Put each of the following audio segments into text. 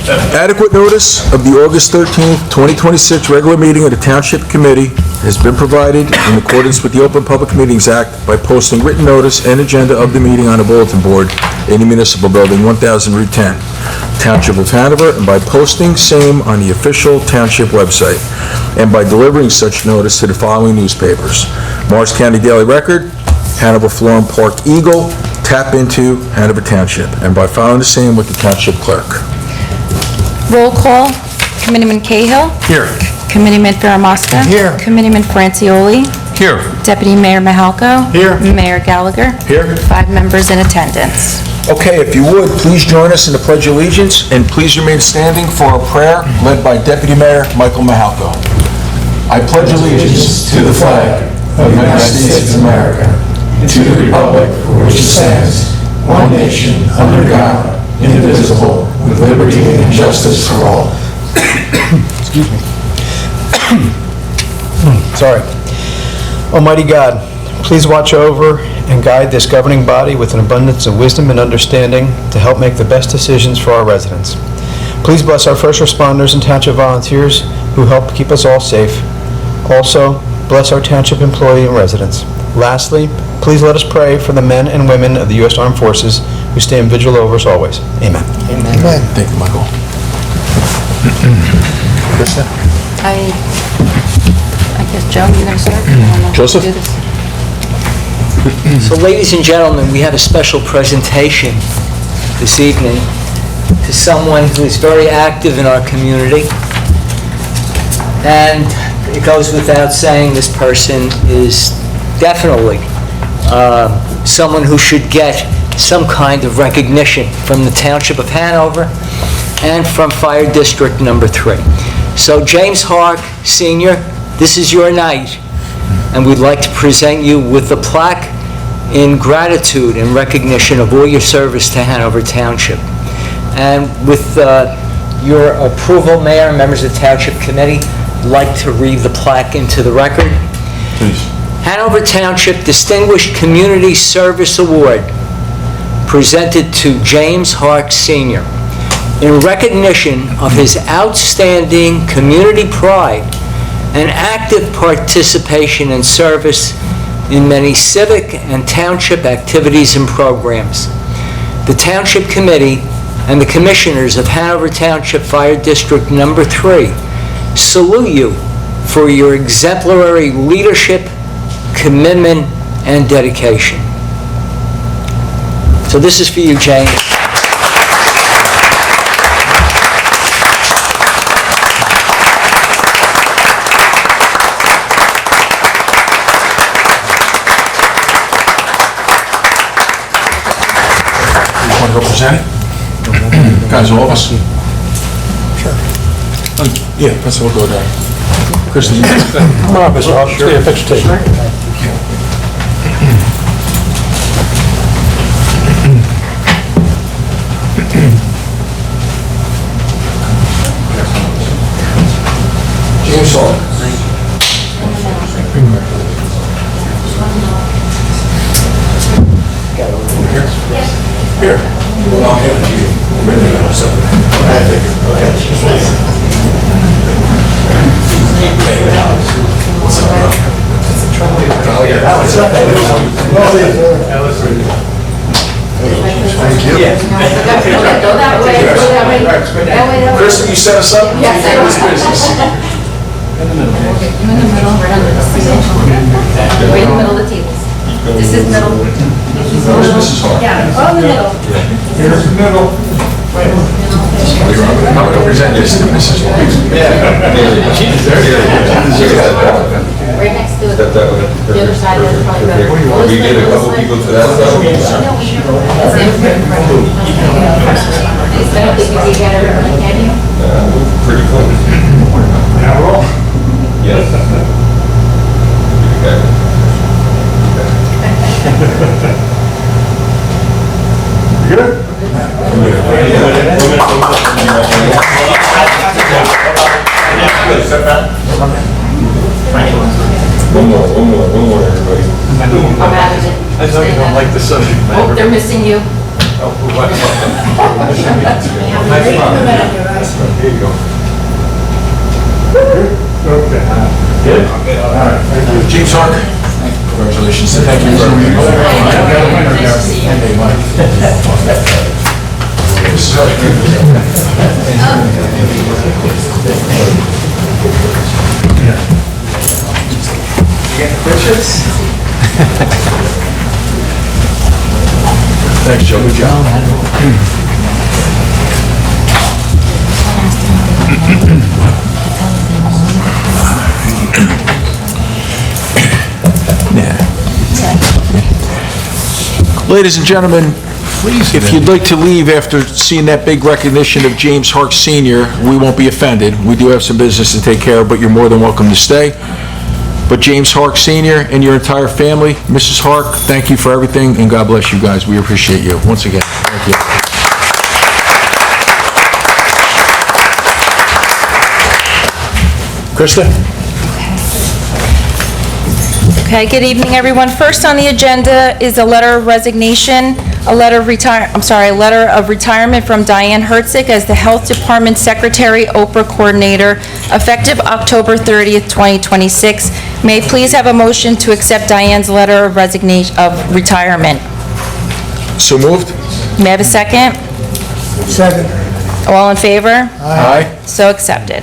Adequate notice of the August 13th, 2026 regular meeting of the Township Committee has been provided in accordance with the Open Public Meetings Act by posting written notice and agenda of the meeting on a bulletin board in the municipal building, 1000 Route 10, Township of Hanover, and by posting same on the official township website, and by delivering such notice to the following newspapers: Morris County Daily Record, Hanover Florham Park Eagle, Tap Into, Hanover Township, and by filing the same with the Township Clerk. Roll call. Committeeman Cahill. Here. Committeeman Faramasca. Here. Committeeman Francioli. Here. Deputy Mayor Mahalko. Here. Mayor Gallagher. Here. 5 members in attendance. Okay, if you would, please join us in the Pledge of Allegiance, and please remain standing for a prayer led by Deputy Mayor Michael Mahalko. I pledge allegiance to the flag of the United States of America, and to the republic for which it stands, one nation, under God, indivisible, with liberty and justice for all. Excuse me. Sorry. Almighty God, please watch over and guide this governing body with an abundance of wisdom and understanding to help make the best decisions for our residents. Please bless our first responders and township volunteers who help keep us all safe. Also, bless our township employee and residents. Lastly, please let us pray for the men and women of the U.S. Armed Forces who stand vigil over us always. Amen. Amen. Thank you, Michael. Krista? I guess, Joe, you're going to start? I don't know. Joseph? Do this. So, ladies and gentlemen, we have a special presentation this evening to someone who is very active in our community. And it goes without saying, this person is definitely someone who should get some kind of recognition from the Township of Hanover and from Fire District Number 3. So, James Hark, Sr., this is your night, and we'd like to present you with the plaque in gratitude and recognition of all your service to Hanover Township. And with your approval, Mayor and members of the Township Committee, I'd like to read the plaque into the record. Please. Hanover Township Distinguished Community Service Award, presented to James Hark Sr. in recognition of his outstanding community pride and active participation and service in many civic and township activities and programs. The Township Committee and the Commissioners of Hanover Township Fire District Number 3 salute you for your exemplary leadership, commitment, and dedication. So this is for you, James. Want to go present it? Guys, all of us? Sure. Yeah, that's what we'll go down. Krista, Come on, Mr. Hall. Stay a picture taken. James Hall. Here. Well, I'll hand it to you. What's up, bro? Thank you. Go that way. Krista, you set us up? Yes, I This business. You in the middle, right under the table. Right in the middle of the tables. This is middle. Where's Mrs. Hart? Yeah, oh, in the middle. Here's the middle. I'm going to present this to Mrs. Hart. Right next to it. The other side, that's probably better. We get a couple people to that side. No, we don't. I don't think you can get everybody, can you? Pretty close. Yes. You good? One more, everybody. I'm out of it. I know you don't like the subject Oh, they're missing you. Here you go. James Hark. Congratulations. Thank you very much. Thanks, Joe. Good job. Ladies and gentlemen, if you'd like to leave after seeing that big recognition of James Hark Sr., we won't be offended. We do have some business to take care of, but you're more than welcome to stay. But James Hark Sr. and your entire family, Mrs. Hark, thank you for everything, and God bless you guys. We appreciate you. Once again, thank you. Krista? Okay, good evening, everyone. First on the agenda is a letter of resignation, a letter of retirement from Diane Hertzig as the Health Department Secretary, Oprah Coordinator, effective October 30th, 2026. May I please have a motion to accept Diane's letter of resignation, of retirement? So moved? May I have a second? Second. All in favor? Aye. So accepted.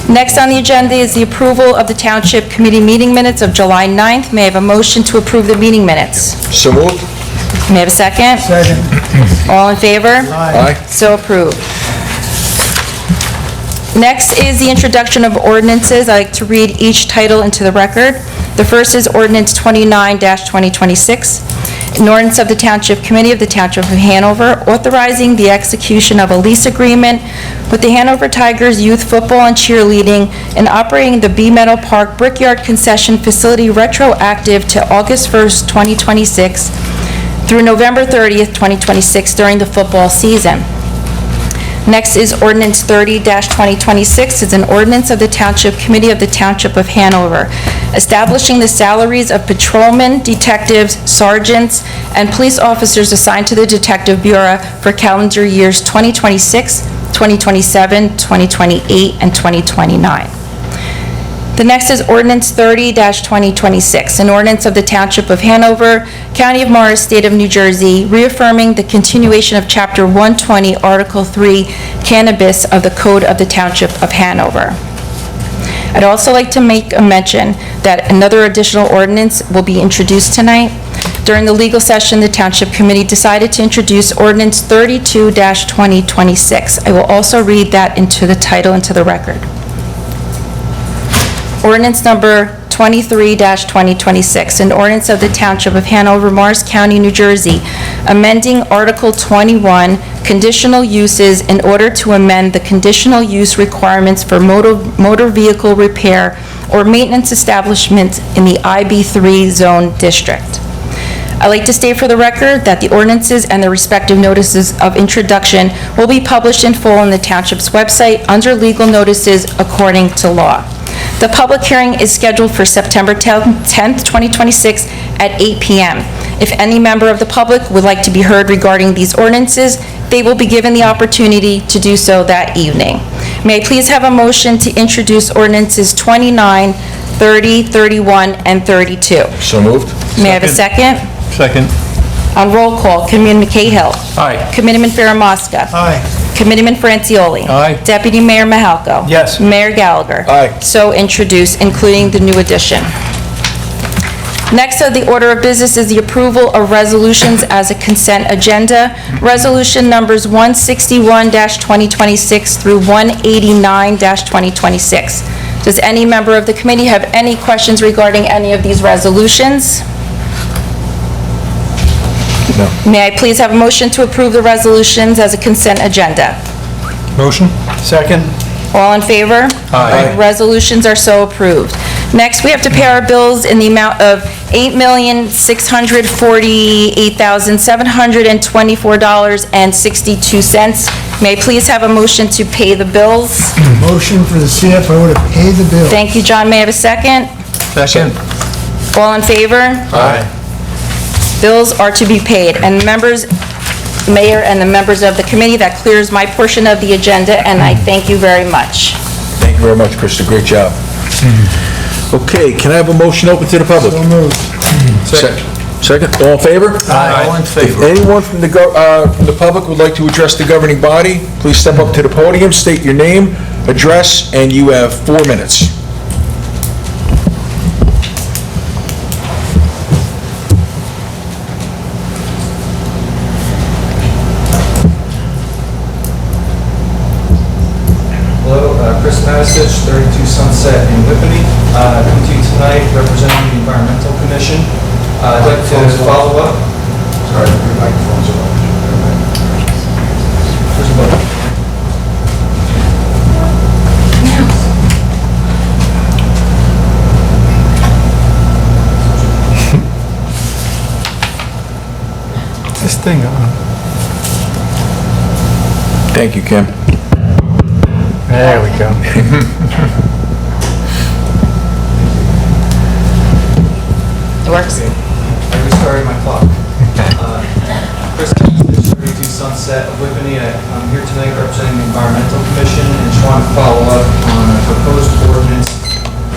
Next on the agenda is the approval of the Township Committee meeting minutes of July 9th. May I have a motion to approve the meeting minutes? So moved? May I have a second? Second. All in favor? Aye. So approved. Next is the introduction of ordinances. I'd like to read each title into the record. The first is Ordinance 29-2026, an ordinance of the Township Committee of the Township of Hanover authorizing the execution of a lease agreement with the Hanover Tigers Youth Football and Cheerleading and operating the B Meadow Park Brickyard Concession Facility retroactive to August 1st, 2026 through November 30th, 2026 during the football season. Next is Ordinance 30-2026. It's an ordinance of the Township Committee of the Township of Hanover, establishing the salaries of patrolmen, detectives, sergeants, and police officers assigned to the Detective Bureau for calendar years 2026, 2027, 2028, and 2029. The next is Ordinance 30-2026, an ordinance of the Township of Hanover, County of Morris, State of New Jersey, reaffirming the continuation of Chapter 120, Article 3, Cannabis of the Code of the Township of Hanover. I'd also like to make a mention that another additional ordinance will be introduced tonight. During the legal session, the Township Committee decided to introduce Ordinance 32-2026. I will also read that into the title into the record. Ordinance number 23-2026, an ordinance of the Township of Hanover, Morris County, New Jersey, amending Article 21, conditional uses in order to amend the conditional use requirements for motor vehicle repair or maintenance establishments in the IB3 zone district. I'd like to state for the record that the ordinances and the respective notices of introduction will be published in full on the Township's website under legal notices according to law. The public hearing is scheduled for September 10th, 2026 at 8 p.m. If any member of the public would like to be heard regarding these ordinances, they will be given the opportunity to do so that evening. May I please have a motion to introduce ordinances 29, 30, 31, and 32? So moved? May I have a second? Second. On roll call, Committeeman Cahill. Aye. Committeeman Farah-Mosca. Aye. Committeeman Francioli. Aye. Deputy Mayor Mahalko. Yes. Mayor Gallagher. Aye. So introduced, including the new addition. Next on the order of business is the approval of resolutions as a consent agenda. Resolution numbers 161-2026 through 189-2026. Does any member of the committee have any questions regarding any of these resolutions? No. May I please have a motion to approve the resolutions as a consent agenda? Motion? Second. All in favor? Aye. Resolutions are so approved. Next, we have to pay our bills in the amount of $8,648,724.62. May I please have a motion to pay the bills? Motion for the CFO to pay the bill. Thank you, John. May I have a second? Second. All in favor? Aye. Bills are to be paid. And members, Mayor and the members of the committee. That clears my portion of the agenda, and I thank you very much. Thank you very much, Krista. Great job. Okay, can I have a motion open to the public? So moved. Second, all in favor? Aye. All in favor. If anyone from the public would like to address the governing body, please step up to the podium, state your name, address, and you have 4 minutes. Hello, Chris Matisich, 32 Sunset in Whippany. Come to you tonight representing the Environmental Commission. I'd like to follow up. Sorry, your microphones are on. There's a button. This thing on. Thank you, Kim. There we go. It works? I restarted my clock. Chris Matisich, 32 Sunset of Whippany. I'm here tonight representing the Environmental Commission and just want to follow up on a proposed ordinance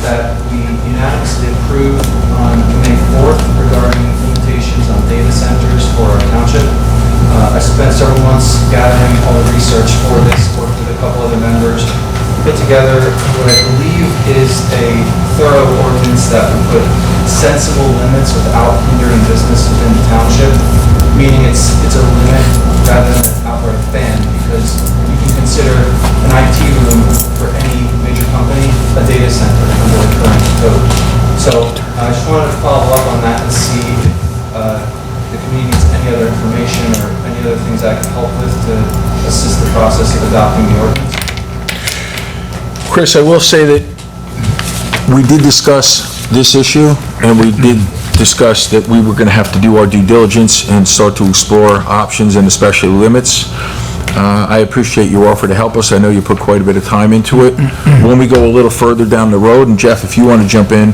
that we unanimously approved on May 4th regarding limitations on data centers for our township. I spent several months gathering all the research for this, worked with a couple other members, put together what I believe is a thorough ordinance that would put sensible limits without hindering business within the township, meaning it's a limit rather than an outright ban, because you can consider an IT room for any major company a data center under the current code. So I just wanted to follow up on that and see if the committee needs any other information or any other things I can help with to assist the process of adopting the ordinance. Chris, I will say that we did discuss this issue, and we did discuss that we were going to have to do our due diligence and start to explore options and especially limits. I appreciate your offer to help us. I know you put quite a bit of time into it. When we go a little further down the road, and Jeff, if you want to jump in,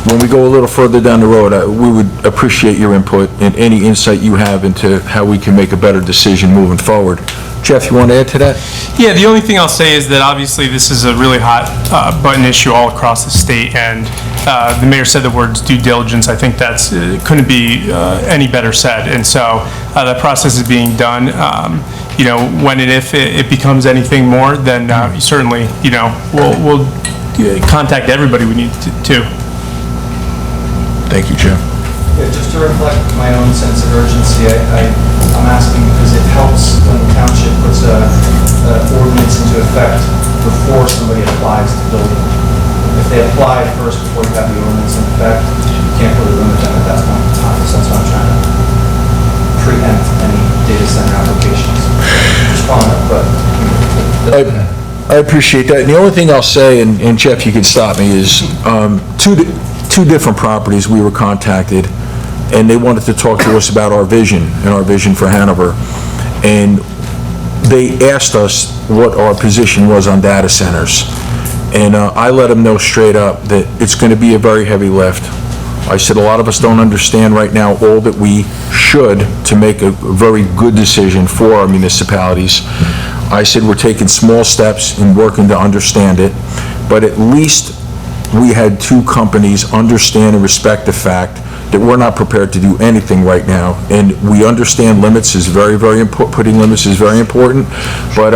when we go a little further down the road, we would appreciate your input and any insight you have into how we can make a better decision moving forward. Jeff, you want to add to that? Yeah, the only thing I'll say is that obviously this is a really hot button issue all across the state, and the mayor said the words due diligence. I think that's couldn't be any better said, and so that process is being done. When and if it becomes anything more, then certainly, we'll contact everybody we need to. Thank you, Jeff. Yeah, just to reflect my own sense of urgency, I'm asking because it helps when the township puts an ordinance into effect before somebody applies to build it. If they apply first before you have the ordinance in effect, you can't really limit them at that point in time. So that's why I'm trying to preempt any data center applications. Just following up, but... I appreciate that. And the only thing I'll say, and Jeff, you can stop me, is two different properties we were contacted, and they wanted to talk to us about our vision and our vision for Hanover. And they asked us what our position was on data centers. And I let them know straight up that it's going to be a very heavy lift. I said a lot of us don't understand right now all that we should to make a very good decision for our municipalities. I said we're taking small steps in working to understand it, but at least we had two companies understand and respect the fact that we're not prepared to do anything right now, and we understand limits is very, very important, putting limits is very important, but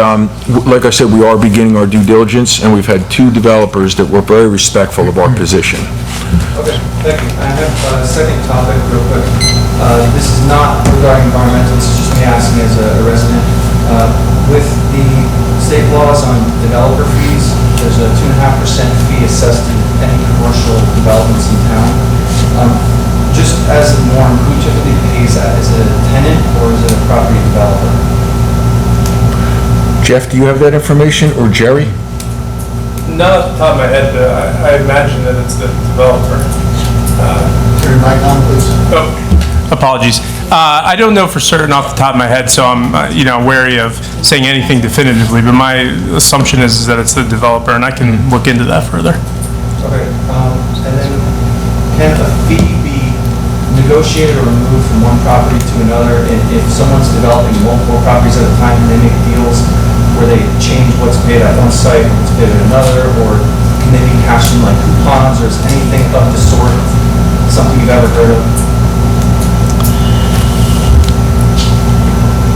like I said, we are beginning our due diligence, and we've had two developers that were very respectful of our position. Okay, thank you. I have a second topic real quick. This is not regarding environmental, this is just me asking as a resident. With the state laws on developer fees, there's a 2.5% fee assessed to any commercial developments in town. Just as a norm, who typically pays that? Is it a tenant or is it a property developer? Jeff, do you have that information, or Jerry? Not off the top of my head, but I imagine that it's the developer. Turn your mic on, please. Oh, apologies. I don't know for certain off the top of my head, so I'm, wary of saying anything definitively, but my assumption is that it's the developer, and I can look into that further. Okay, and then can a fee be negotiated or removed from one property to another? And if someone's developing multiple properties at a time, can they make deals where they change what's paid at one site and what's paid at another? Or can they be cashing like coupons, or is anything of the sort something you've ever heard of?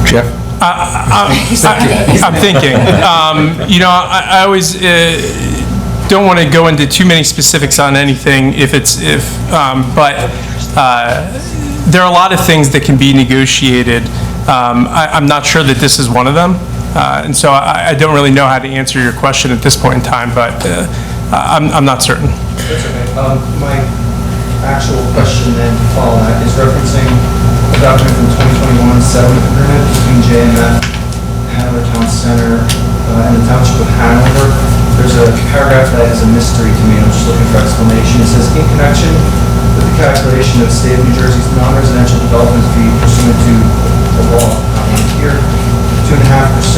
Jeff? I'm thinking. I always don't want to go into too many specifics on anything but there are a lot of things that can be negotiated. I'm not sure that this is one of them, and so I don't really know how to answer your question at this point in time, but I'm not certain. That's okay. My actual question then to follow that is referencing a document from 2021 settlement agreement between JMF, Hanover Town Center, and the Township of Hanover. There's a paragraph that is a mystery to me, and I'm just looking for explanation. It says, in connection with the calculation of the state of New Jersey's non-residential development fee pursuant to the law outlined here, 2.5%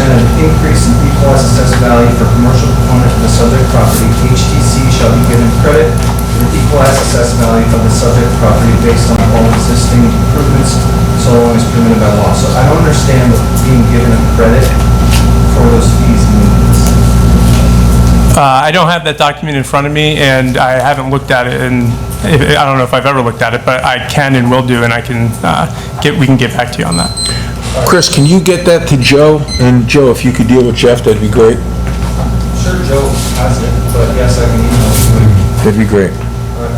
of the increase in equalized assessed value for commercial component of the subject property, HTC shall be given credit for the equalized assessed value of the subject property based on all existing improvements, so long as permitted by law. So I don't understand what being given a credit for those fees means. I don't have that document in front of me, and I haven't looked at it, and I don't know if I've ever looked at it, but I can and will do, and we can get back to you on that. Chris, can you get that to Joe? And Joe, if you could deal with Jeff, that'd be great. Sure, Joe has it, but yes, I can email it. That'd be great. All right.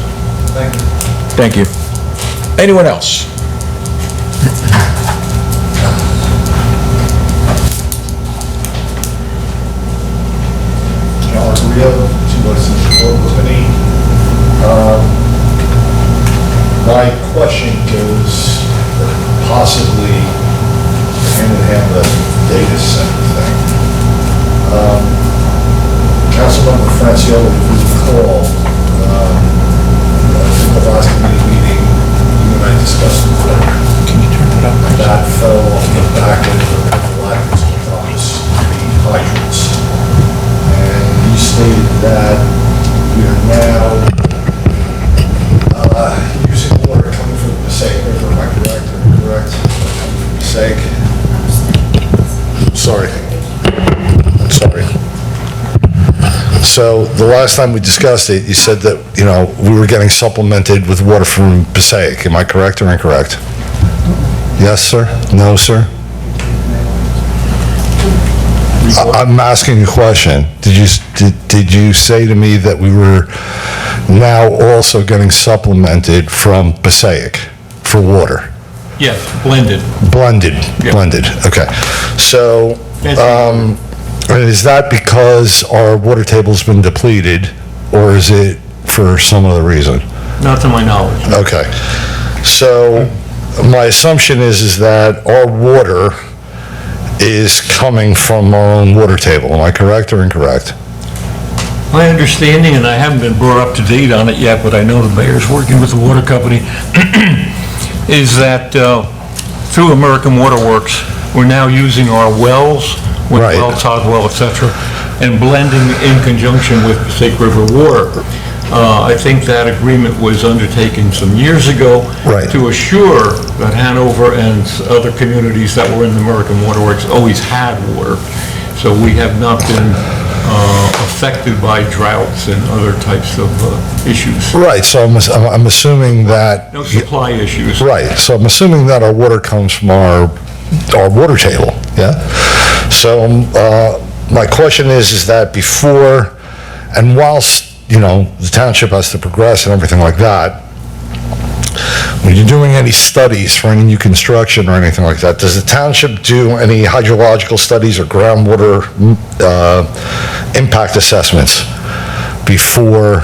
Thank you. Thank you. Anyone else? Rio, 2 Lexington Road, Whippany. My question goes possibly hand in hand with the data center thing. Councilmember Franciulli, if you recall, I think the last committee meeting, you and I discussed it. Can you turn it up? That fell off the back of the prophylactics office, the hydrants. And you stated that we are now using water coming from the Passaic River. Am I correct or incorrect? Coming from Passaic? Sorry. So the last time we discussed it, you said that, we were getting supplemented with water from Passaic. Am I correct or incorrect? Yes, sir? No, sir? I'm asking a question. Did you say to me that we were now also getting supplemented from Passaic for water? Yes, blended. Blended, okay. So, is that because our water table's been depleted, or is it for some other reason? Not to my knowledge. Okay. So, my assumption is that our water is coming from our own water table. Am I correct or incorrect? My understanding, and I haven't been brought up to date on it yet, but I know the mayor's working with the water company, is that through American Water Works, we're now using our wells, with Right. well, Todd well, et cetera, and blending in conjunction with Passaic River water. I think that agreement was undertaken some years ago Right. to assure that Hanover and other communities that were in the American Water Works always had water. So we have not been affected by droughts and other types of issues. Right, so I'm assuming that... No supply issues. Right, so I'm assuming that our water comes from our water table, yeah? So, my question is that before, and whilst, the township has to progress and everything like that, when you're doing any studies for any new construction or anything like that, does the township do any hydrological studies or groundwater impact assessments before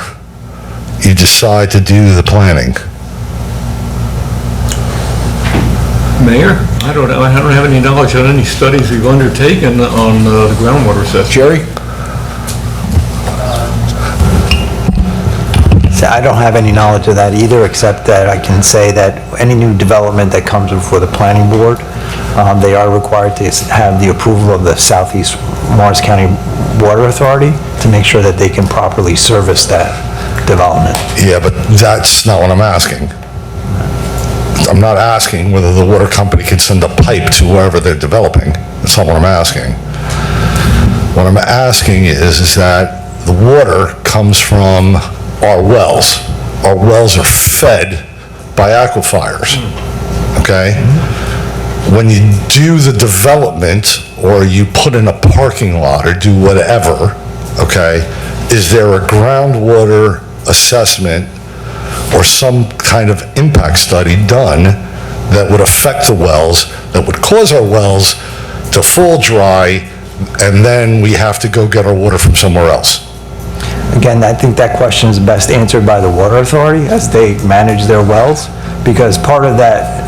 you decide to do the planning? Mayor, I don't have any knowledge on any studies we've undertaken on the groundwater assessment. Jerry? I don't have any knowledge of that either, except that I can say that any new development that comes before the planning board, they are required to have the approval of the Southeast Morris County Water Authority to make sure that they can properly service that development. Yeah, but that's not what I'm asking. I'm not asking whether the water company could send a pipe to wherever they're developing. That's not what I'm asking. What I'm asking is that the water comes from our wells. Our wells are fed by aquifers, okay? When you do the development, or you put in a parking lot, or do whatever, okay, is there a groundwater assessment or some kind of impact study done that would affect the wells, that would cause our wells to fall dry, and then we have to go get our water from somewhere else? Again, I think that question is best answered by the Water Authority as they manage their wells, because part of that,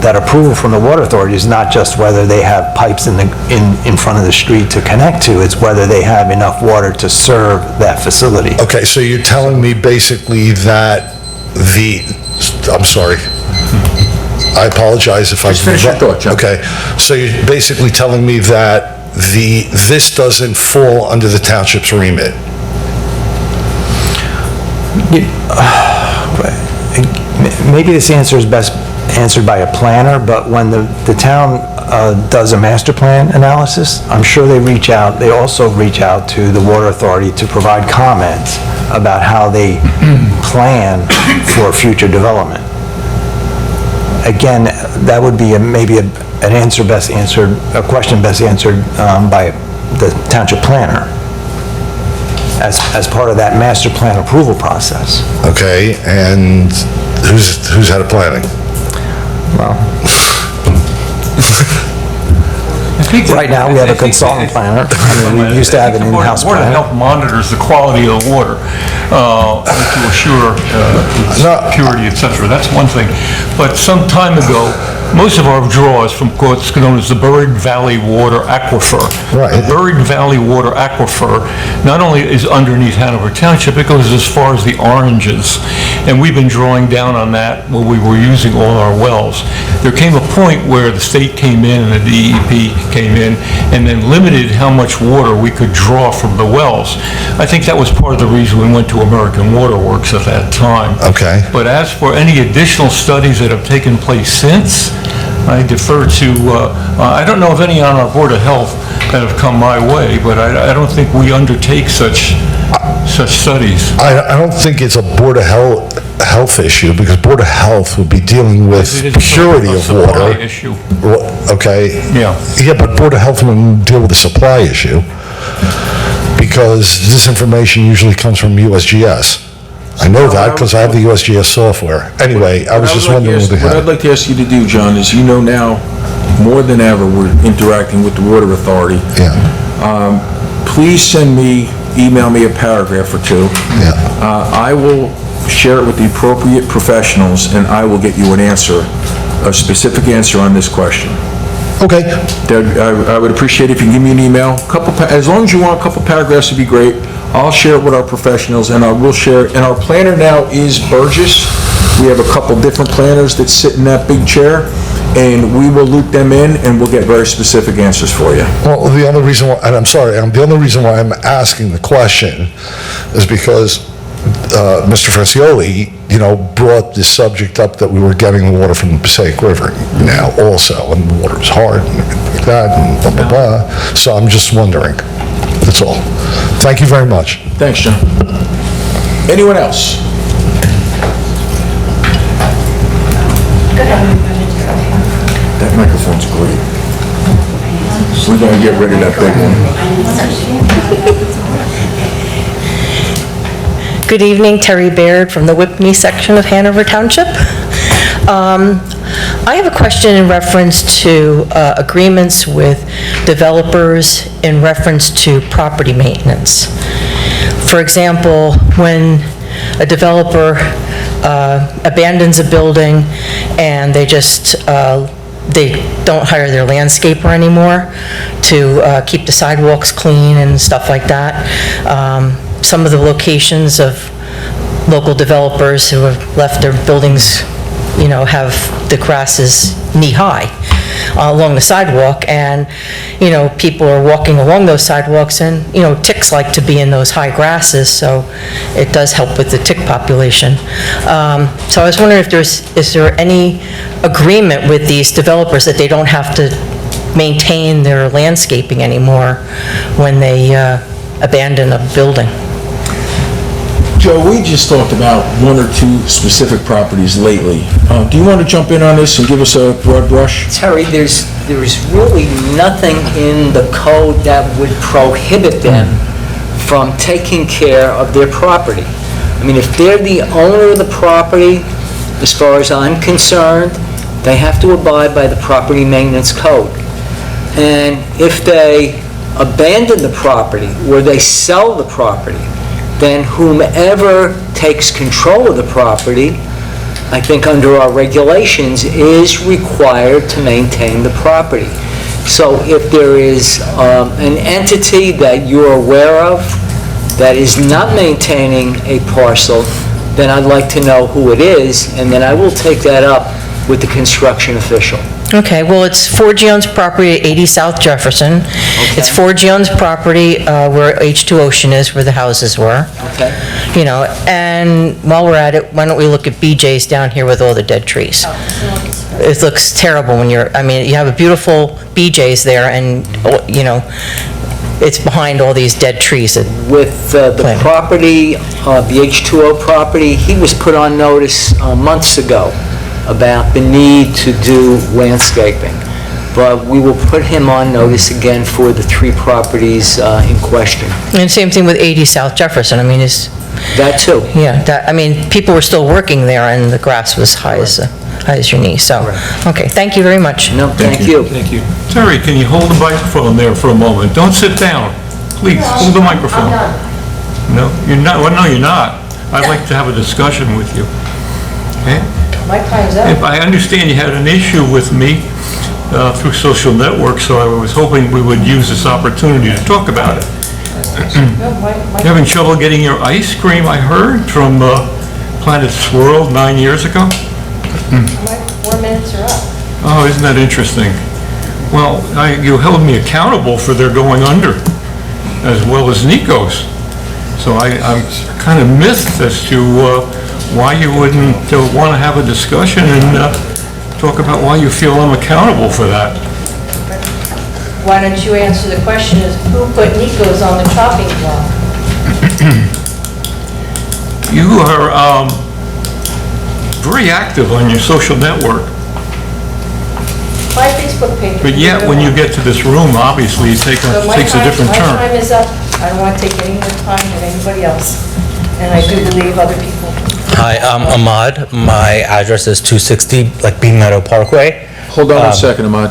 that approval from the Water Authority is not just whether they have pipes in front of the street to connect to, it's whether they have enough water to serve that facility. Okay, so you're telling me basically that I'm sorry. I apologize if I... Just finish your thought, John. Okay, so you're basically telling me that this doesn't fall under the township's remit? Maybe this answer is best answered by a planner, but when the town does a master plan analysis, I'm sure they also reach out to the Water Authority to provide comments about how they plan for future development. Again, that would be a question best answered by the township planner as part of that master plan approval process. Okay, and who's head of planning? Well, right now, we have a consultant planner. I mean, we used to have an in-house Board of planner. Health monitors the quality of the water to assure its purity, et cetera. That's one thing. But some time ago, most of our draws from what's known as the Buried Valley Water Aquifer. Right. The Buried Valley Water Aquifer not only is underneath Hanover Township, it goes as far as the Oranges. And we've been drawing down on that when we were using all our wells. There came a point where the state came in and the DEP came in and then limited how much water we could draw from the wells. I think that was part of the reason we went to American Water Works at that time. Okay. But as for any additional studies that have taken place since, I defer to, I don't know of any on our Board of Health that have come my way, but I don't think we undertake such studies. I don't think it's a Board of Health issue, because Board of Health would be dealing with It is purity a of supply water. issue. Okay? Yeah. Yeah, but Board of Health wouldn't deal with the supply issue, because this information usually comes from USGS. I know that because I have the USGS software. Anyway, I was just wondering what they What I'd had. like to ask you to do, John, is now, more than ever, we're interacting with the Water Authority. Yeah, Please email me a paragraph or two. yeah. I will share it with the appropriate professionals, and I will get you a specific answer on this question. Okay, I would appreciate if you give me an email. As long as you want a couple paragraphs would be great. I'll share it with our professionals, and I will share it. And our planner now is Burgess. We have a couple different planners that sit in that big chair, and we will loop them in, and we'll get very specific answers for you. well, the only reason why, and I'm sorry, the only reason why I'm asking the question is because Mr. Francioli, brought this subject up that we were getting the water from the Passaic River now also, and the water is hard and everything like that, and blah, blah, blah. So I'm just wondering. That's all. Thank you very much. Thanks, John. Anyone else? That microphone's great. We're gonna get rid of that big one. Good evening, Terry Baird from the Whippany section of Hanover Township. I have a question in reference to agreements with developers in reference to property maintenance. For example, when a developer abandons a building and they don't hire their landscaper anymore to keep the sidewalks clean and stuff like that. Some of the locations of local developers who have left their buildings, have the grass is knee-high. along the sidewalk, and, people are walking along those sidewalks, and, ticks like to be in those high grasses, so it does help with the tick population. So I was wondering if is there any agreement with these developers that they don't have to maintain their landscaping anymore when they abandon a building? Joe, we just talked about one or two specific properties lately. Do you want to jump in on this and give us a broad brush? Terry, there's really nothing in the code that would prohibit them from taking care of their property. I mean, if they're the owner of the property, as far as I'm concerned, they have to abide by the property maintenance code. And if they abandon the property or they sell the property, then whomever takes control of the property, I think under our regulations, is required to maintain the property. So if there is an entity that you're aware of that is not maintaining a parcel, then I'd like to know who it is, and then I will take that up with the construction official. Okay, well, it's Forgione's property at 80 South Jefferson. It's Forgione's property where H2 Ocean is, where the houses were. Okay. And while we're at it, why don't we look at BJ's down here with all the dead trees? It looks terrible when you have a beautiful BJ's there, and, it's behind all these dead trees. With the property, the H2O property, he was put on notice months ago about the need to do landscaping. But we will put him on notice again for the three properties in question. And same thing with 80 South Jefferson. That too. Yeah, people were still working there, and the grass was high as your knee, so. Okay, thank you very much. No, thank you. Thank you. Terry, can you hold the microphone there for a moment? Don't sit down. Please, hold the microphone. No, you're not. Well, no, you're not. I'd like to have a discussion with you. Okay? My time's up. If I understand you had an issue with me through social networks, so I was hoping we would use this opportunity to talk about it. You're having trouble getting your ice cream, I heard, from Planet Swirl 9 years ago? My 4 minutes are up. Oh, isn't that interesting? Well, you held me accountable for their going under, as well as Nico's. So I'm kind of miffed as to why you wouldn't want to have a discussion and talk about why you feel I'm accountable for that. Why don't you answer the question, is who put Nico's on the chopping block? You are very active on your social network, My Facebook page. but yet when you get to this room, obviously it takes a different turn. My time is up. I don't want to take any more time than anybody else, and I do believe other people. Hi, I'm Ahmad. My address is 260 Bean Meadow Parkway. Hold on a second, Ahmad.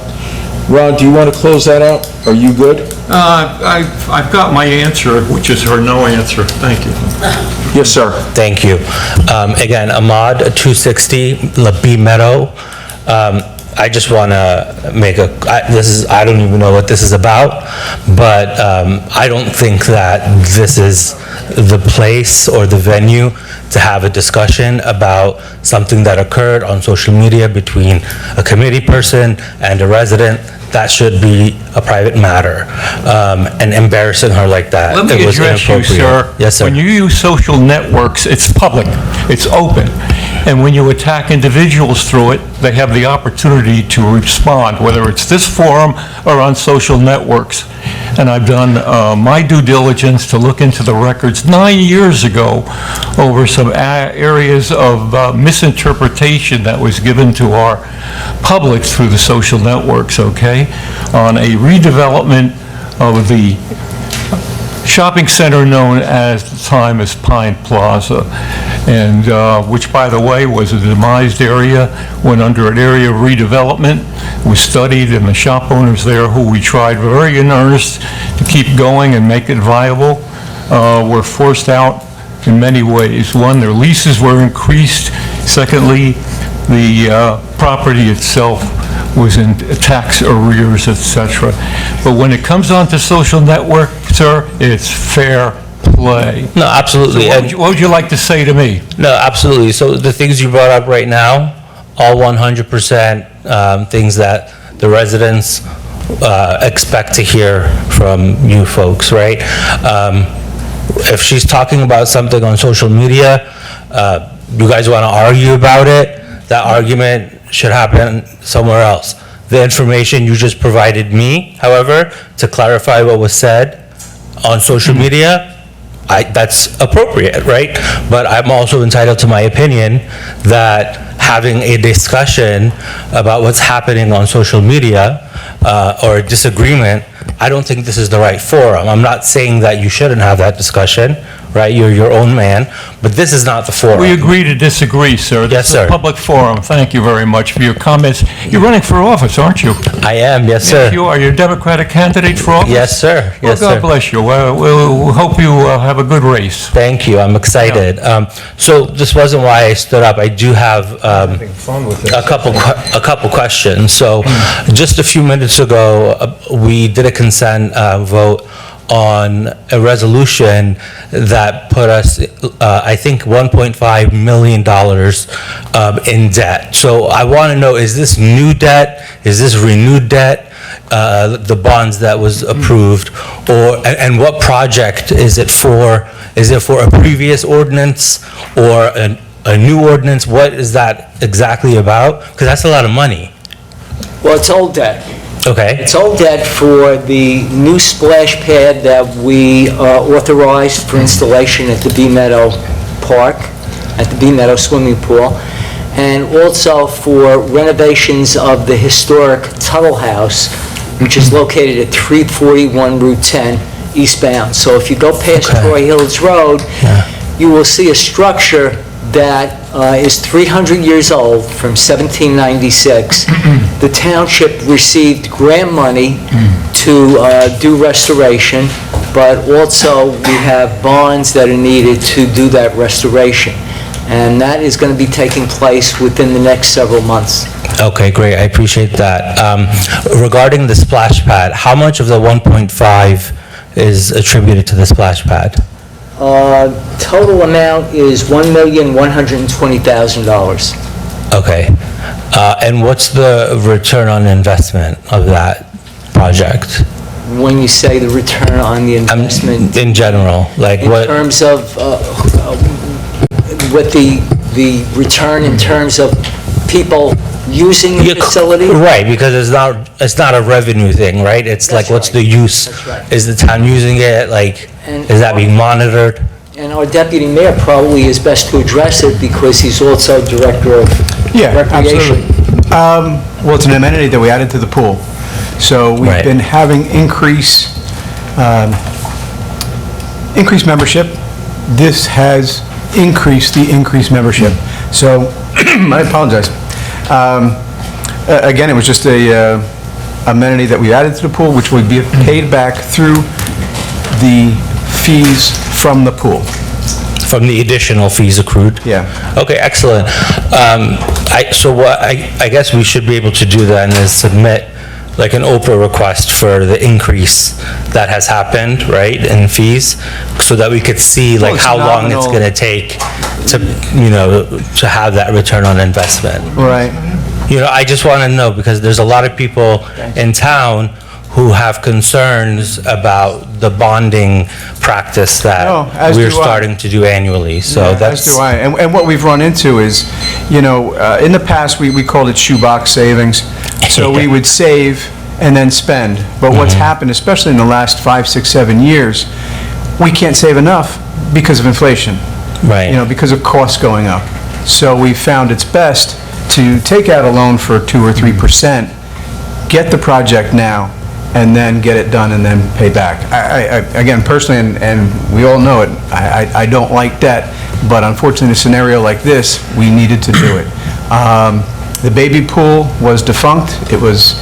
Ron, do you want to close that out? Are you good? I've got my answer, which is her no answer. Thank you. Yes, sir. Thank you. Again, Ahmad, 260 Bean Meadow. I just want to make I don't even know what this is about, but I don't think that this is the place or the venue to have a discussion about something that occurred on social media between a committee person and a resident. That should be a private matter, and embarrassing her like that. Let me address you, sir. Yes, sir. When you use social networks, it's public, it's open. And when you attack individuals through it, they have the opportunity to respond, whether it's this forum or on social networks. And I've done my due diligence to look into the records 9 years ago over some areas of misinterpretation that was given to our public through the social networks, okay? On a redevelopment of the shopping center known at the time as Pine Plaza, and which, by the way, was a demised area, went under an area of redevelopment, was studied, and the shop owners there, who we tried very in earnest to keep going and make it viable, were forced out in many ways. One, their leases were increased. Secondly, the property itself was in tax arrears, etc. But when it comes onto social network, sir, it's fair play. No, absolutely. So what would you like to say to me? No, absolutely. So the things you brought up right now, all 100% things that the residents expect to hear from you folks, right? If she's talking about something on social media, you guys want to argue about it, that argument should happen somewhere else. The information you just provided me, however, to clarify what was said on social media, that's appropriate, right? But I'm also entitled to my opinion that having a discussion about what's happening on social media or a disagreement, I don't think this is the right forum. I'm not saying that you shouldn't have that discussion, right? You're your own man, but this is not the forum. We agree to disagree, sir. Yes, sir. This is a public forum. Thank you very much for your comments. You're running for office, aren't you? I am, yes, sir. Yes, you are. You're a Democratic candidate for office? Yes, sir. Well, Yes, God sir. bless you. We'll hope you have a good race. Thank you. I'm excited. So this wasn't why I stood up. I do have a couple questions. So just a few minutes ago, we did a consent vote on a resolution that put us, I think, $1.5 million in debt. So I want to know, is this new debt? Is this renewed debt? The bonds that was approved, and what project is it for? Is it for a previous ordinance or a new ordinance? What is that exactly about? Because that's a lot of money. Well, it's old debt. Okay. It's old debt for the new splash pad that we authorized for installation at the Bee Meadow Park, at the Bee Meadow swimming pool, and also for renovations of the historic Tuttle House, which is located at 341 Route 10 eastbound. So if you go past Troy Hills Road, you will see a structure that is 300 years old, from 1796. The township received grant money to do restoration, but also we have bonds that are needed to do that restoration. And that is going to be taking place within the next several months. Okay, great. I appreciate that. Regarding the splash pad, how much of the 1.5 is attributed to the splash pad? Total amount is $1,120,000. Okay. And what's the return on investment of that project? When you say the return on the investment, In general, like in what? terms of what the return in terms of people using the facility? Right, because it's not a revenue thing, right? It's like, what's the use? That's right. Is the town using it? Like, is that being monitored? And our deputy mayor probably is best to address it because he's also director of recreation. Well, it's an amenity that we added to the pool. So we've Right. been having increased membership. This has increased the increased membership. So, I apologize. Again, it was just a amenity that we added to the pool, which would be paid back through the fees from the pool. From the additional fees accrued? Yeah. Okay, excellent. So what I guess we should be able to do then is submit like an Oprah request for the increase that has happened, right, in fees, so that we could see like it's how long it's nominal. going to take to, to have that return on investment. Right. I just want to know, because there's a lot of people in town who have concerns about the bonding practice that as we're do I. starting to do annually, so that's... As do I. And what we've run into is, in the past, we called it shoebox savings. So we would save and then spend. But what's happened, especially in the last 5, 6, 7 years, we can't save enough because of inflation. Right. Because of costs going up. So we found it's best to take out a loan for 2 or 3%, get the project now, and then get it done and then pay back. Again, personally, and we all know it, I don't like debt, but unfortunately, in a scenario like this, we needed to do it. The baby pool was defunct. It was,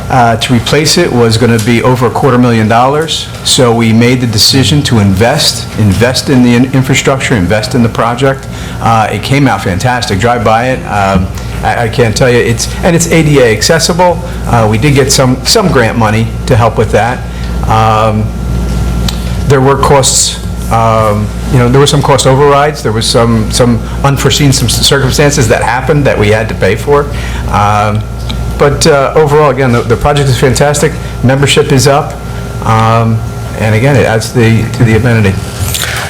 to replace it was going to be over $250,000. So we made the decision to invest in the infrastructure, invest in the project. It came out fantastic. Drive by it. I can't tell you, it's ADA accessible. We did get some grant money to help with that. There were costs, there were some cost overrides. There was some unforeseen circumstances that happened that we had to pay for. But overall, again, the project is fantastic. Membership is up. And again, it adds to the amenity.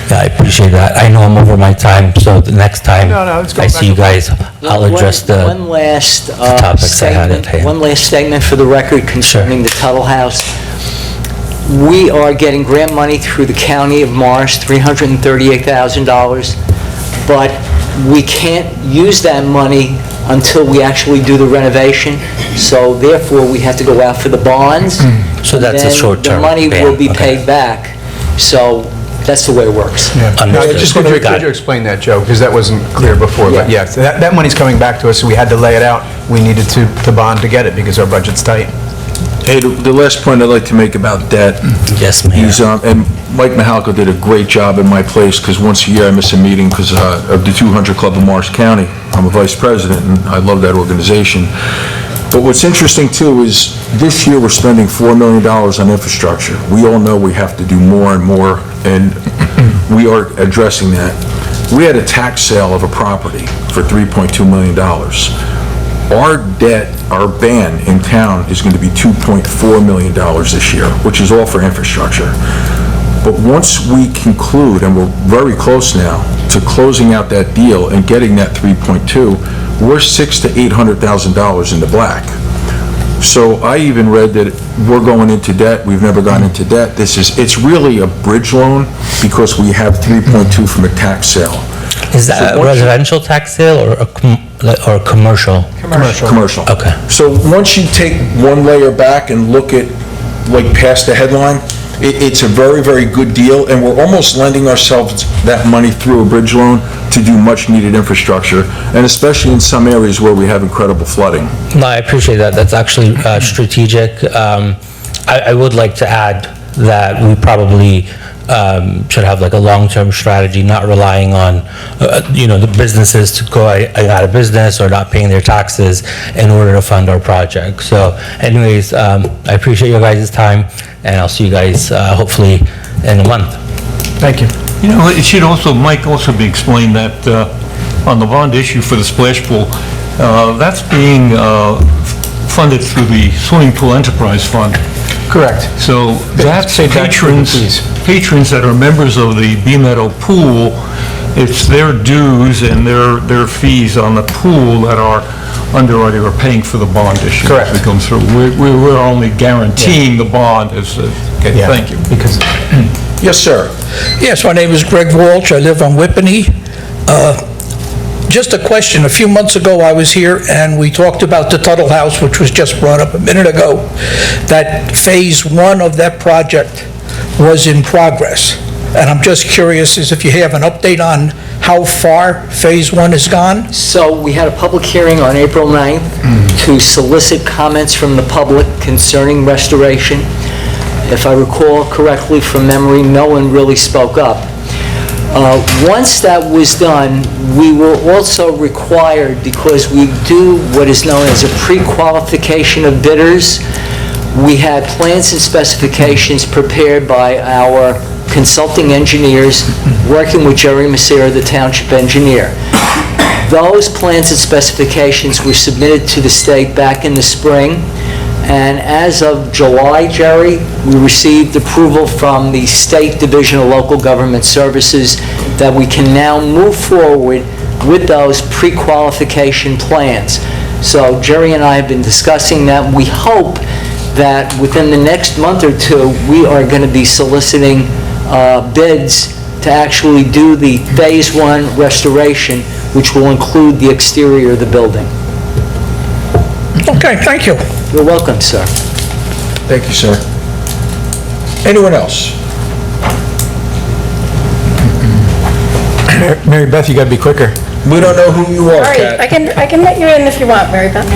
Yeah, I appreciate that. I know I'm over my time, so the next time No, let's go I back see you and forth. guys, I'll address One last topics I had at statement, hand. one last statement for the record concerning the Tuttle House. We are getting grant money through the County of Morris, $338,000, but we can't use that money until we actually do the renovation, so therefore we have to go out for the bonds. So that's a Then short-term the money ban, will be okay. paid back, so that's the way it works. Understood. Just Got could it. you explain that, Joe? Because that wasn't clear before. But yeah, so that money's coming back to us, so we had to lay it out. We needed to bond to get it because our budget's tight. Hey, the last point I'd like to make about debt. Yes, Mayor. He's, and Mike Mahalka did a great job in my place, because once a year I miss a meeting because of the 200 Club of Morris County. I'm a vice president, and I love that organization. But what's interesting, too, is this year we're spending $4 million on infrastructure. We all know we have to do more and more, and we are addressing that. We had a tax sale of a property for $3.2 million. Our debt, our ban in town is going to be $2.4 million this year, which is all for infrastructure. But once we conclude, and we're very close now to closing out that deal and getting that 3.2, we're $600,000 to $800,000 in the black. So I even read that we're going into debt. We've never gone into debt. It's really a bridge loan because we have 3.2 from a tax sale. Is that a residential tax sale or a commercial? Commercial. Okay. So once you take one layer back and look at, like, past the headline, it's a very, very good deal, and we're almost lending ourselves that money through a bridge loan to do much-needed infrastructure, and especially in some areas where we have incredible flooding. No, I appreciate that. That's actually strategic. I would like to add that we probably should have like a long-term strategy, not relying on, the businesses to go out of business or not paying their taxes in order to fund our project. So anyways, I appreciate your guys' time, and I'll see you guys hopefully in a month. Thank you. It should also, Mike, also be explained that on the bond issue for the splash pool, that's being funded through the Swimming Pool Enterprise Fund. Correct. So that's Say that, patrons that are members of the Bee Meadow Pool, it's their dues and their fees on the pool that are underwriting or paying for the bond issue. Correct. As we come through. We're only guaranteeing the bond as, okay, Yeah. thank you. Because Yes, sir. Yes, my name is Greg Walsh. I live on Whippany. Just a question. A few months ago, I was here, and we talked about the Tuttle House, which was just brought up a minute ago, that Phase 1 of that project was in progress. And I'm just curious as if you have an update on how far Phase 1 has gone? So we had a public hearing on April 9th to solicit comments from the public concerning restoration. If I recall correctly from memory, no one really spoke up. Once that was done, we were also required, because we do what is known as a pre-qualification of bidders, we had plans and specifications prepared by our consulting engineers working with Jerry Messere, the township engineer. Those plans and specifications were submitted to the state back in the spring, and as of July, Jerry, we received approval from the State Division of Local Government Services that we can now move forward with those pre-qualification plans. So Jerry and I have been discussing that. We hope that within the next month or two, we are going to be soliciting bids to actually do the Phase 1 restoration, which will include the exterior of the building. Okay, thank you. You're welcome, sir. Thank you, sir. Anyone else? Mary Beth, you got to be quicker. We don't know who you are, All right, Kat. I can let you in if you want, Mary Beth.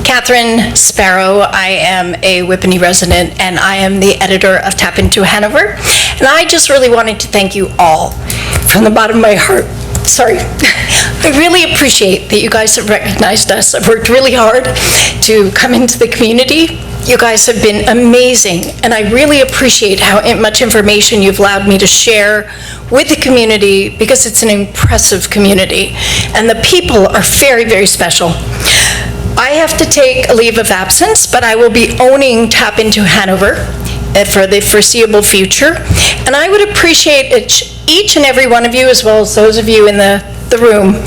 Catherine Sparrow. I am a Whippany resident, and I am the editor of Township of Hanover. And I just really wanted to thank you all from the bottom of my heart. Sorry. I really appreciate that you guys have recognized us. I've worked really hard to come into the community. You guys have been amazing, and I really appreciate how much information you've allowed me to share with the community, because it's an impressive community, and the people are very, very special. I have to take a leave of absence, but I will be owning Tap Into Hanover for the foreseeable future. And I would appreciate each and every one of you, as well as those of you in the room,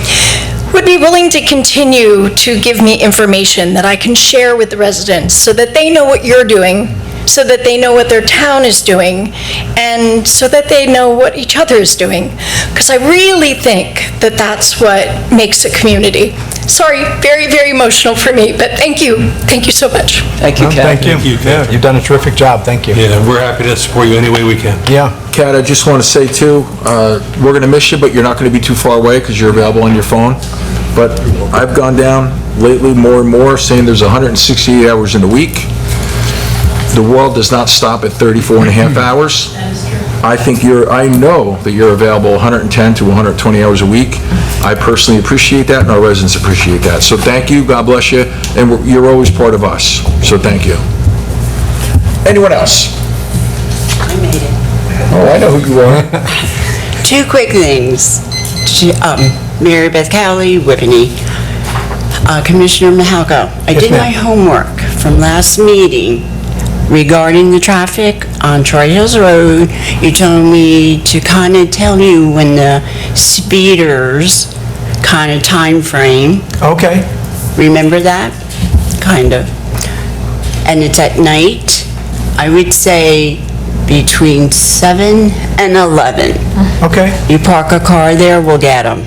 would be willing to continue to give me information that I can share with the residents so that they know what you're doing, so that they know what their town is doing, and so that they know what each other is doing. Because I really think that that's what makes a community. Sorry, very, very emotional for me, but thank you. Thank you so much. Thank you, Kat. Thank you. Yeah, you've done a terrific job. Thank you. Yeah, we're happy to support you any way we can. Yeah. Kat, I just want to say too, we're going to miss you, but you're not going to be too far away because you're available on your phone. But I've gone down lately more and more, saying there's 168 hours in a week. The world does not stop at 34 and a half hours. I know that you're available 110 to 120 hours a week. I personally appreciate that, and our residents appreciate that. So thank you, God bless you, and you're always part of us. So thank you. Anyone else? I made it. Oh, I know who you are. Two quick things. Mary Beth Cowley, Whippany. Commissioner Mahalko, I Yes, did ma'am. my homework from last meeting regarding the traffic on Troy Hills Road. You told me to kind of tell you when the speeders kind of time frame. Okay. Remember that? Kind of. And it's at night. I would say between 7 and 11. Okay. You park a car there, we'll get them.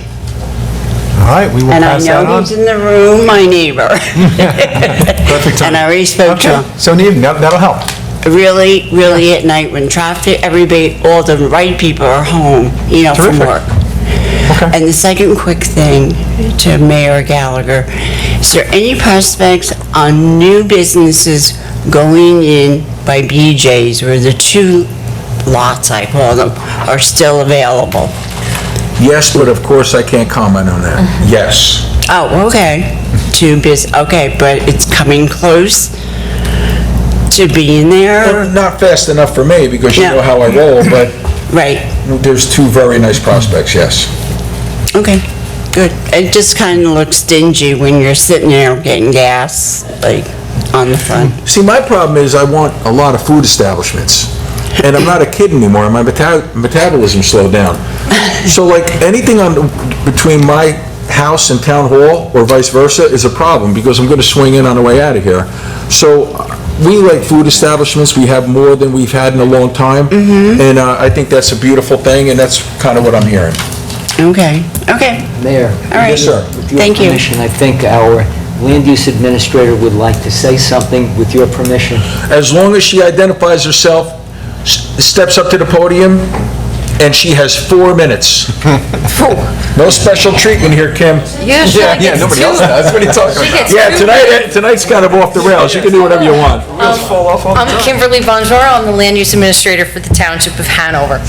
All right, we will And I pass that know on. who's in the room, my neighbor. Perfect time. And I already spoke to Okay, him. so that'll help. Really, really at night when traffic, everybody, all the right people are home, from Terrific. work. Okay. And the second quick thing to Mayor Gallagher, is there any prospects on new businesses going in by BJ's where the two lots, I call them, are still available? Yes, but of course I can't comment on that. Yes. Oh, okay. Okay, but it's coming close to being there? Not fast enough for me, because you No. know how I roll, but Right. there's two very nice prospects, yes. Okay, good. It just kind of looks stingy when you're sitting there getting gas, like, on the front. See, my problem is I want a lot of food establishments. And I'm not a kid anymore, my metabolism slowed down. So like, anything between my house and town hall, or vice versa, is a problem, because I'm gonna swing in on the way out of here. So, we like food establishments, we have more than we've had in a long time. And I think that's a beautiful thing, and that's kind of what I'm hearing. Okay. Mayor. All right. Yes, sir. With your Thank you. permission, I think our land use administrator would like to say something with your permission. As long as she identifies herself, steps up to the podium, and she has 4 minutes. No special treatment here, Kim. Yeah, nobody else does. What are you talking about? Yeah, tonight's kind of off the rails. You can do whatever you want. I'm Kimberly Bonjour, I'm the Land Use Administrator for the Township of Hanover.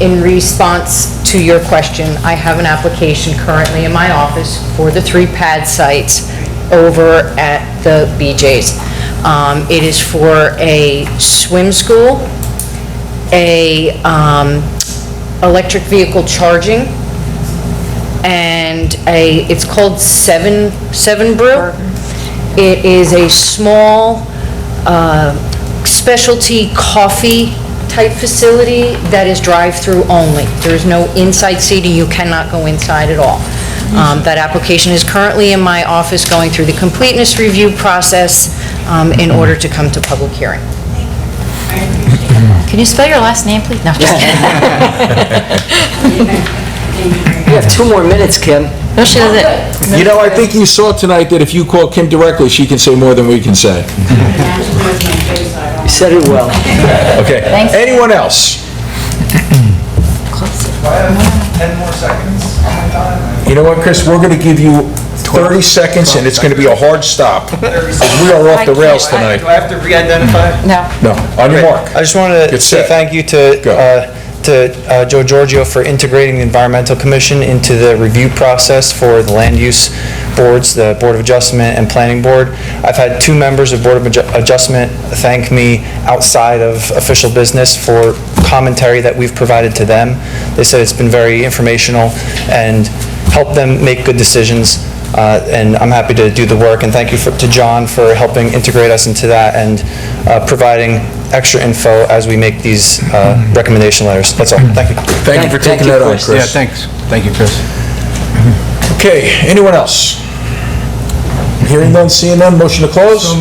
In response to your question, I have an application currently in my office for the 3 pad sites over at the BJ's. It is for a swim school, a electric vehicle charging, and it's called Seven Brew. It is a small specialty coffee type facility that is drive-through only. There is no inside seating, you cannot go inside at all. That application is currently in my office going through the completeness review process in order to come to public hearing. Can you spell your last name, please? No, just kidding. You have 2 more minutes, Kim. No, she doesn't. You know, I think you saw tonight that if you call Kim directly, she can say more than we can say. You said it well. Okay. Thanks. Anyone else? Do I have 10 more seconds on my time? You know what, Chris, we're going to give you 30 seconds, and it's going to be a hard stop. We are off the rails tonight. Do I have to re-identify? No. No, on your mark. I just wanted to Get say set. thank you to Joe Giorgio for integrating the Environmental Commission into the review process for the land use boards, the Board of Adjustment and Planning Board. I've had 2 members of Board of Adjustment thank me outside of official business for commentary that we've provided to them. They said it's been very informational and helped them make good decisions. And I'm happy to do the work, and thank you to John for helping integrate us into that and providing extra info as we make these recommendation letters. That's all. Thank you. Thank you for taking that on, Chris. Yeah, thanks. Thank you, Chris. Okay, anyone else? Hearing none, seeing none, motion to close?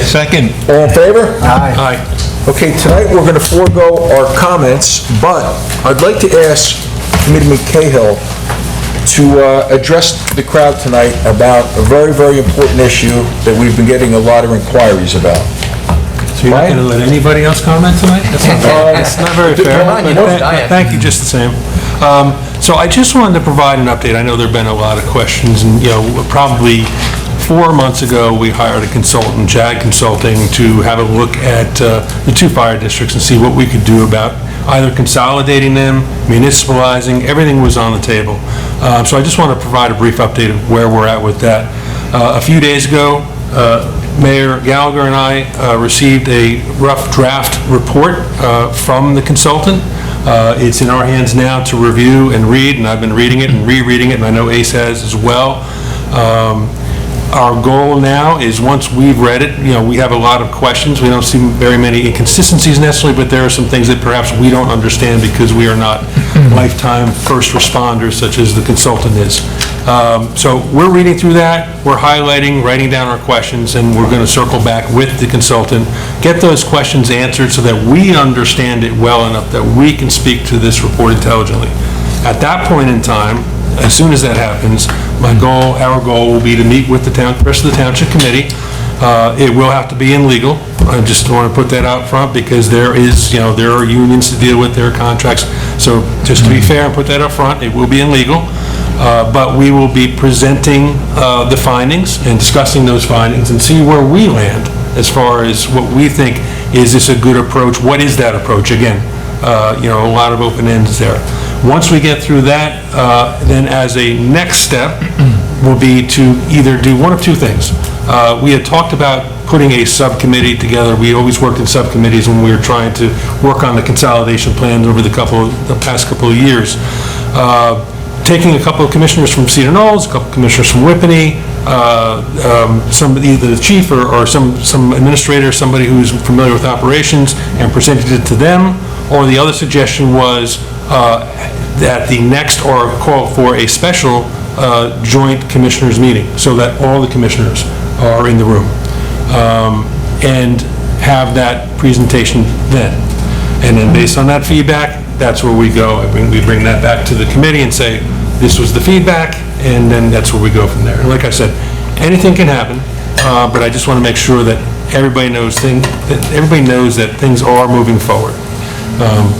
Second. All in favor? Aye. Okay, tonight we're going to forego our comments, but I'd like to ask Committeeman Cahill to address the crowd tonight about a very, very important issue that we've been getting a lot of inquiries about. So you're not going to let anybody else comment tonight? That's not very fair. Thank you, just the same. So I just wanted to provide an update. I know there've been a lot of questions, and, probably 4 months ago, we hired a consultant, JAG Consulting, to have a look at the 2 fire districts and see what we could do about either consolidating them, municipalizing, everything was on the table. So I just want to provide a brief update of where we're at with that. A few days ago, Mayor Gallagher and I received a rough draft report from the consultant. It's in our hands now to review and read, and I've been reading it and rereading it, and I know Ace has as well. Our goal now is, once we've read it, we have a lot of questions. We don't see very many inconsistencies necessarily, but there are some things that perhaps we don't understand because we are not lifetime first responders such as the consultant is. So we're reading through that, we're highlighting, writing down our questions, and we're going to circle back with the consultant, get those questions answered so that we understand it well enough that we can speak to this report intelligently. At that point in time, as soon as that happens, our goal will be to meet with the rest of the Township Committee. It will have to be in legal. I just want to put that out front because there are unions to deal with, there are contracts. So just to be fair and put that up front, it will be in legal. But we will be presenting the findings and discussing those findings and see where we land as far as what we think, is this a good approach? What is that approach? Again, a lot of open ends there. Once we get through that, then as a next step will be to either do one of two things. We had talked about putting a subcommittee together. We always worked in subcommittees when we were trying to work on the consolidation plans over the past couple of years. Taking a couple of commissioners from Cedar Knolls, a couple of commissioners from Whippany, either the chief or some administrator, somebody who's familiar with operations, and presented it to them. Or the other suggestion was that the next, or call for a special joint commissioners meeting, so that all the commissioners are in the room, and have that presentation then. And then based on that feedback, that's where we go. We bring that back to the committee and say, this was the feedback, and then that's where we go from there. And like I said, anything can happen, but I just want to make sure that everybody knows that things are moving forward.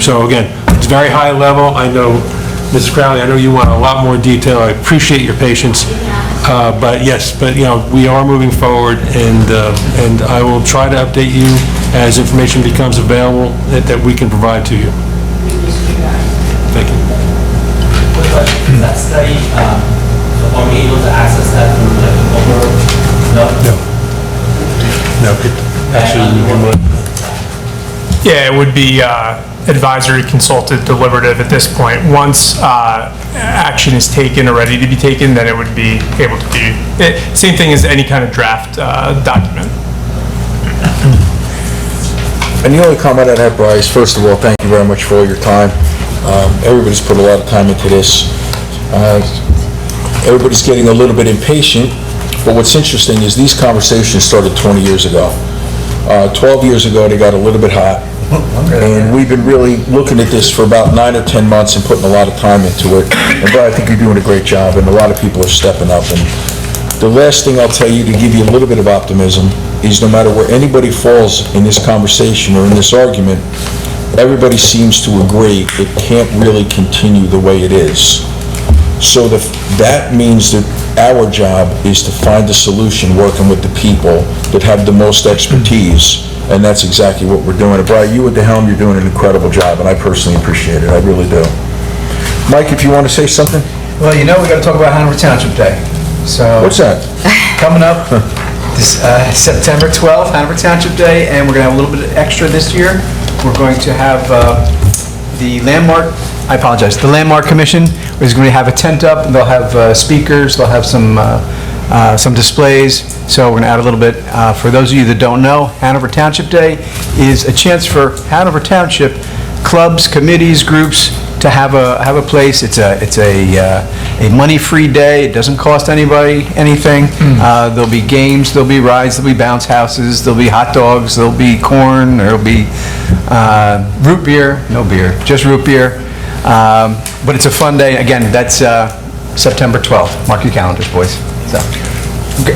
So again, it's very high level. I know, Mrs. Crowley, I know you want a lot more detail. I appreciate your patience. But yes, we are moving forward, and I will try to update you as information becomes available that we can provide to you. Thank you. That study, are we able to access that through the overall? No, actually, we would. Yeah, it would be advisory consulted deliberative at this point. Once action is taken or ready to be taken, then it would be able to be, same thing as any kind of draft document. And the only comment I'd have, Bryce, first of all, thank you very much for all your time. Everybody's put a lot of time into this. Everybody's getting a little bit impatient, but what's interesting is these conversations started 20 years ago. 12 years ago, they got a little bit hot, and we've been really looking at this for about 9 or 10 months and putting a lot of time into it. And Brian, I think you're doing a great job, and a lot of people are stepping up. And the last thing I'll tell you to give you a little bit of optimism is no matter where anybody falls in this conversation or in this argument, everybody seems to agree it can't really continue the way it is. So that means that our job is to find a solution working with the people that have the most expertise, and that's exactly what we're doing. And Brian, you at the helm, you're doing an incredible job, and I personally appreciate it. I really do. Mike, if you want to say something? Well, we got to talk about Hanover Township Day. So what's that? Coming up this September 12th, Hanover Township Day, and we're going to have a little bit extra this year. We're going to have the Landmark Commission. We're We're going to have a tent up, and they'll have speakers, they'll have some displays, so we're going to add a little bit. For those of you that don't know, Hanover Township Day is a chance for Hanover Township clubs, committees, groups to have a place. It's a money-free day. It doesn't cost anybody anything. There'll be games, there'll be rides, there'll be bounce houses, there'll be hot dogs, there'll be corn, there'll be root beer, no beer, just root beer. But it's a fun day. Again, that's September 12th. Mark your calendars, boys. So,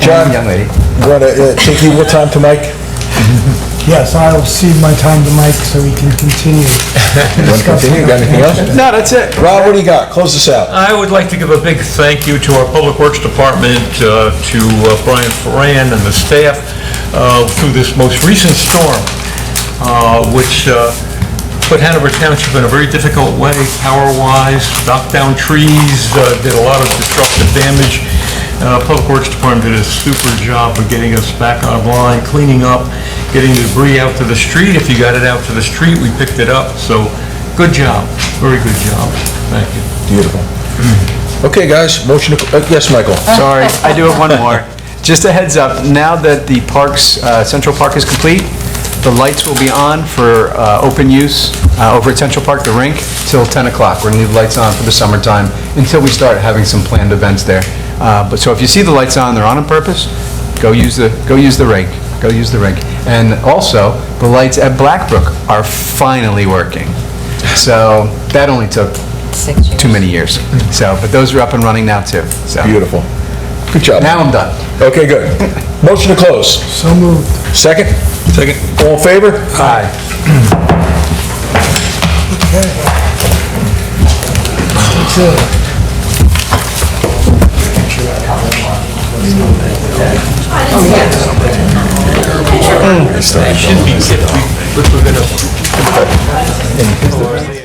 John, young lady. Want to take you more time to Mike? Yes, I'll cede my time to Mike so we can continue. You want to continue? Got anything else? No, that's it. Rob, what do you got? Close us out. I would like to give a big thank you to our Public Works Department, to Brian Ferran and the staff through this most recent storm, which put Hanover Township in a very difficult way, power-wise, knocked down trees, did a lot of destructive damage. Public Works Department did a super job of getting us back online, cleaning up, getting the debris out to the street. If you got it out to the street, we picked it up. So, good job. Very good job. Thank you. Beautiful. Okay, guys, motion to, yes, Michael. Sorry, I do have one more. Just a heads up, now that the parks, Central Park is complete, the lights will be on for open use over at Central Park, the rink, till 10 o'clock. We're going to leave lights on for the summertime until we start having some planned events there. But so if you see the lights on, they're on purpose, go use the rink. Go use the rink. And also, the lights at Blackbrook are finally working. So that only took too many years. So, but those are up and running now too. So Beautiful. Good job. now I'm done. Okay, good. Motion to close. So moved. Second? Second. All in favor? Aye. It should be 50, but we're going to...